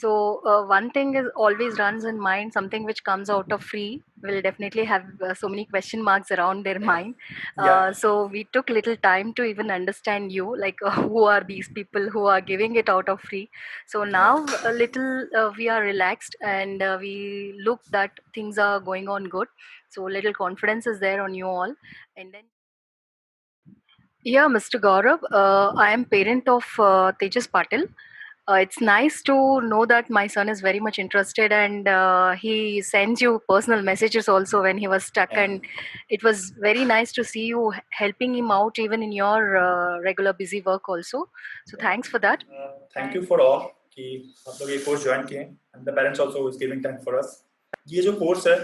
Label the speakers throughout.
Speaker 1: So one thing is always runs in mind, something which comes out of free will definitely have so many question marks around their mind.
Speaker 2: Yeah.
Speaker 1: So we took little time to even understand you, like who are these people who are giving it out of free. So
Speaker 2: Yeah.
Speaker 1: now a little we are relaxed, and we look that things are going on good. So little confidence is there on you all. And then, yeah, Mr. Gaurav, I am parent of Tejas Patil. It's nice to know that my son is very much interested, and he sends you personal messages also when he was stuck.
Speaker 2: Yeah.
Speaker 1: And it was very nice to see you helping him out even in your regular busy work also. So thanks for that.
Speaker 2: Thank you for all कि आप लोग ये course join किए and the parents also is giving time for us. ये जो course है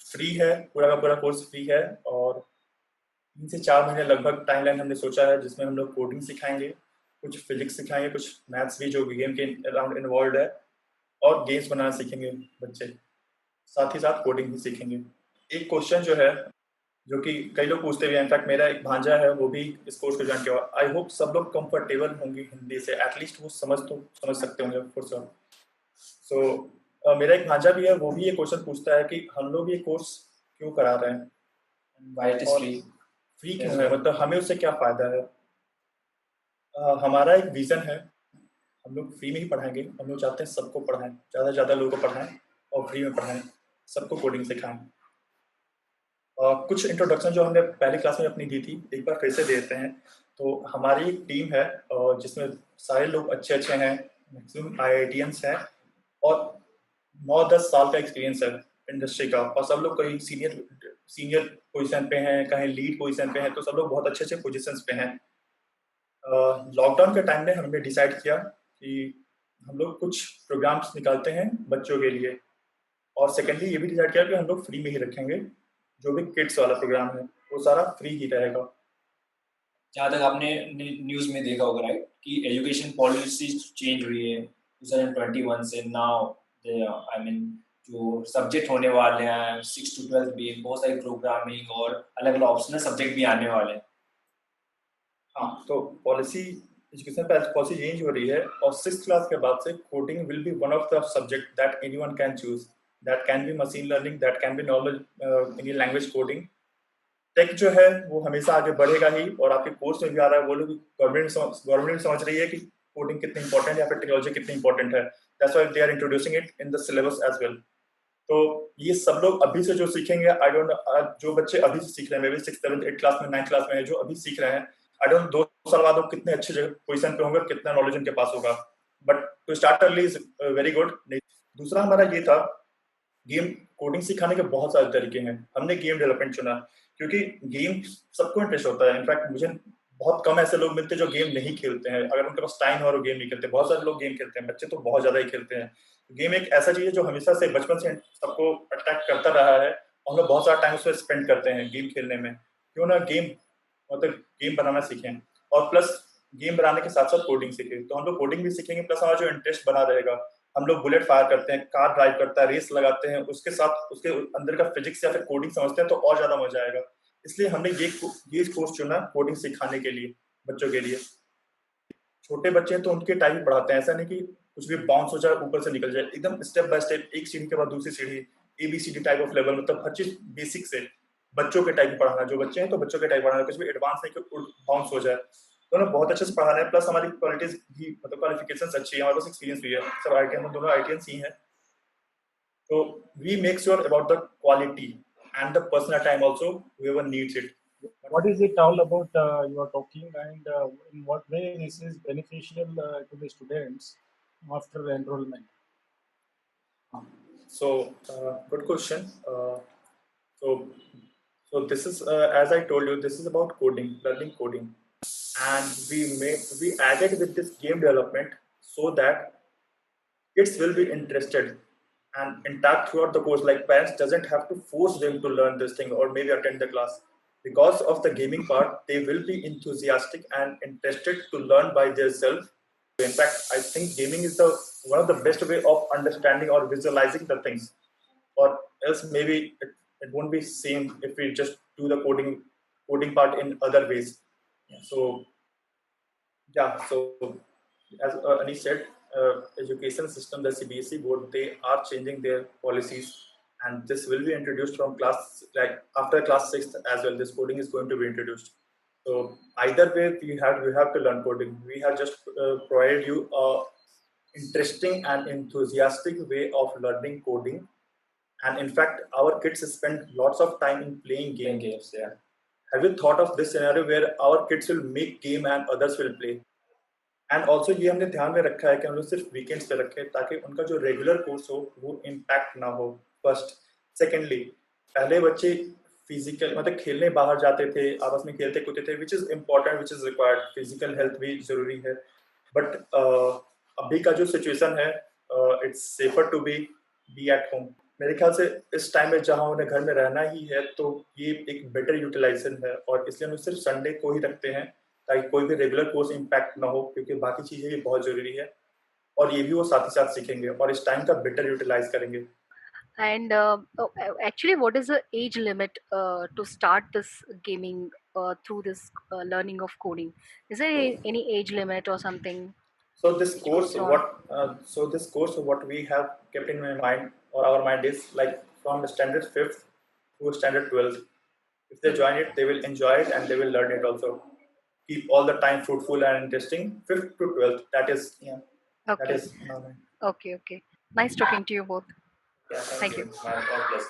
Speaker 2: free है, पूरा का पूरा कोर्स फ्री है और 3 से 4 महीने लगभग टाइमलाइन हमने सोचा है जिसमें हम लोग कोडिंग सिखाएंगे, कुछ फिजिक्स सिखाएंगे, कुछ मैथ्स भी जो गेम के अराउंड इन्वॉल्व है और गेम्स बनाना सीखेंगे बच्चे, साथ ही साथ कोडिंग भी सीखेंगे। एक क्वेश्चन जो है जो कि कई लोग पूछते भी हैं, इनफैक्ट मेरा एक भांजा है वो भी इस कोर्स को ज्वाइन किया। आई होप सब लोग कंफर्टेबल होंगे हिंदी से, एटलीस्ट वो समझ सकते होंगे फॉर श्योर। सो मेरा एक भांजा भी है, वो भी ये क्वेश्चन पूछता है कि हम लोग ये कोर्स क्यों करा रहे हैं,
Speaker 3: Why it is
Speaker 2: और
Speaker 3: free?
Speaker 2: फ्री क्यों है, मतलब हमें उससे क्या फायदा है। हमारा एक विजन है, हम लोग फ्री में ही पढ़ाएंगे, हम लोग चाहते हैं सबको पढ़ाएं, ज़्यादा से ज़्यादा लोगों को पढ़ाएं और फ्री में पढ़ाएं, सबको कोडिंग सिखाएं। कुछ इंट्रोडक्शन जो हमने पहली क्लास में अपनी दी थी एक बार फिर से दे देते हैं। तो हमारी एक टीम है जिसमें सारे लोग अच्छे हैं, मैक्सिमम IITians हैं और 9-10 साल का एक्सपीरियंस है इंडस्ट्री का, और सब लोग कहीं सीनियर पोजीशन पे हैं, कहीं लीड पोजीशन पे हैं, तो सब लोग बहुत अच्छे पोजीशंस पे हैं। लॉकडाउन के टाइम में हमने डिसाइड किया कि हम लोग कुछ प्रोग्राम्स निकालते हैं बच्चों के लिए, और सेकेंडली ये भी डिसाइड किया कि हम लोग फ्री में ही रखेंगे। जो भी किड्स वाला प्रोग्राम है वो सारा फ्री ही रहेगा।
Speaker 3: जहाँ तक आपने न्यूज़ में देखा होगा राइट कि एजुकेशन पॉलिसी चेंज हुई है 2021 से नाउ। आई मीन जो सब्जेक्ट होने वाले हैं 6 to 12 भी बहुत सारी प्रोग्रामिंग और अलग अलग ऑप्शनल सब्जेक्ट भी आने वाले हैं।
Speaker 2: हाँ, तो एजुकेशन पॉलिसी चेंज हो रही है और 6th क्लास के बाद से coding will be one of the subject that anyone can choose, that can be machine learning, that can be normal Indian language coding. Tech जो है वो हमेशा आगे बढ़ेगा ही, और आपके कोर्स में भी आ रहा है, वो लोग गवर्नमेंट समझ रही है कि कोडिंग कितनी इंपॉर्टेंट है या फिर टेक्नोलॉजी कितनी इंपॉर्टेंट है, that's why they are introducing it in the syllabus as well. तो ये सब लोग अभी से जो सीखेंगे, आई डोंट जो बच्चे अभी से सीख रहे हैं, may be 6th 7th 8th class में 9th क्लास में है जो अभी सीख रहे हैं, आई डोंट 2 साल बाद वो कितने अच्छे जगह पोजीशन पे होंगे, कितना नॉलेज उनके पास होगा। But to start early is very good. दूसरा हमारा ये था, गेम कोडिंग सिखाने के बहुत सारे तरीके हैं, हमने गेम डेवलपमेंट चुना क्योंकि गेम सबको इंटरेस्ट होता है। इनफैक्ट मुझे बहुत कम ऐसे लोग मिलते हैं जो गेम नहीं खेलते हैं, अगर उनके पास टाइम है और वो गेम नहीं खेलते। बहुत सारे लोग गेम खेलते हैं, बच्चे तो बहुत ज्यादा ही खेलते हैं। गेम एक ऐसा चीज है जो हमेशा से बचपन से सबको अट्रैक्ट करता रहा है, और हम लोग बहुत सारा टाइम उसमें स्पेंड करते हैं गेम खेलने में। क्यों ना गेम, मतलब गेम बनाना सीखें, और प्लस गेम बनाने के साथ साथ कोडिंग सीखें। तो हम लोग कोडिंग भी सीखेंगे, प्लस हमारा जो इंटरेस्ट बना रहेगा। हम लोग बुलेट फायर करते हैं, कार ड्राइव करता है, रेस लगाते हैं, उसके साथ उसके अंदर का फिजिक्स या फिर कोडिंग समझते हैं, तो और ज्यादा मजा आएगा। इसलिए हमने ये कोर्स चुना कोडिंग सिखाने के लिए बच्चों के लिए। छोटे बच्चे हैं तो उनके टाइप पढ़ाते हैं, ऐसा नहीं कि कुछ भी बाउंस हो जाए ऊपर से निकल जाए, एकदम स्टेप बाय स्टेप, एक सीढ़ी के बाद दूसरी सीढ़ी, ABCD टाइप ऑफ लेवल, मतलब हर चीज बेसिक से बच्चों के टाइप पढ़ाना। जो बच्चे हैं तो बच्चों के टाइप पढ़ाना, कुछ भी एडवांस नहीं कि बाउंस हो जाए। तो ना बहुत अच्छे से पढ़ाना है, प्लस हमारी क्वालिटीज भी, मतलब क्वालिफिकेशंस अच्छी है, हमारे पास एक्सपीरियंस भी है, सब IIT, हम दोनों IITians ही हैं। तो we make sure about the quality and the personal time also, whoever needs it.
Speaker 4: What is it all about you are talking, and in what way this is beneficial to the students after enrollment?
Speaker 2: So good question. So this is as I told you, this is about coding, learning coding, and we added with this game development so that kids will be interested and intact throughout the course. Like parents doesn't have to force them to learn this thing or maybe attend the class. Because of the gaming part, they will be enthusiastic and interested to learn by themselves. In fact, I think gaming is the one of the best way of understanding or visualizing the things. Or else maybe it won't be same if we just do the coding part in other ways. So yeah, so as Anish said, education system, the CBSE board, they are changing their policies, and this will be introduced from class, like after class 6th as well. This coding is going to be introduced. So either way, you have to learn coding. We have just provided you a interesting and enthusiastic way of learning coding, and in fact, our kids spend lots of time in playing
Speaker 3: Playing
Speaker 2: games.
Speaker 3: games, yeah.
Speaker 2: Have you thought of this scenario where our kids will make game and others will play? And also ये हमने ध्यान में रखा है कि हम लोग सिर्फ वीकेंड्स पे रखें ताकि उनका जो रेगुलर कोर्स हो वो इम्पैक्ट ना हो। फर्स्ट, सेकेंडली, पहले बच्चे फिजिकल मतलब खेलने बाहर जाते थे, आपस में खेलते कूदते थे, which is important, which is required, physical health भी जरूरी है। बट अभी का जो सिचुएशन है, it's safer to be at home. मेरे ख्याल से इस टाइम में जहाँ उन्हें घर में रहना ही है, तो ये एक बेटर यूटिलाइजेशन है, और इसलिए हम लोग सिर्फ संडे को ही रखते हैं ताकि कोई भी रेगुलर कोर्स इम्पैक्ट ना हो, क्योंकि बाकी चीज़ें भी बहुत ज़रूरी है और ये भी वो साथ ही साथ सीखेंगे और इस टाइम का बेटर यूटिलाइज करेंगे।
Speaker 1: And actually, what is the age limit to start this gaming through this learning of coding? Is there any age limit or something?
Speaker 2: So this
Speaker 1: Which
Speaker 2: course,
Speaker 1: goes on.
Speaker 2: what we have kept in my mind or our mind is like from standard 5th to standard 12th. If they join it, they will enjoy it and they will learn it also. Keep all the time fruitful and interesting. 5th to 12th. That is, yeah. That
Speaker 1: Okay.
Speaker 2: is.
Speaker 1: Okay. Nice talking to you both.
Speaker 2: Yeah.
Speaker 1: Thank you.
Speaker 3: My pleasure.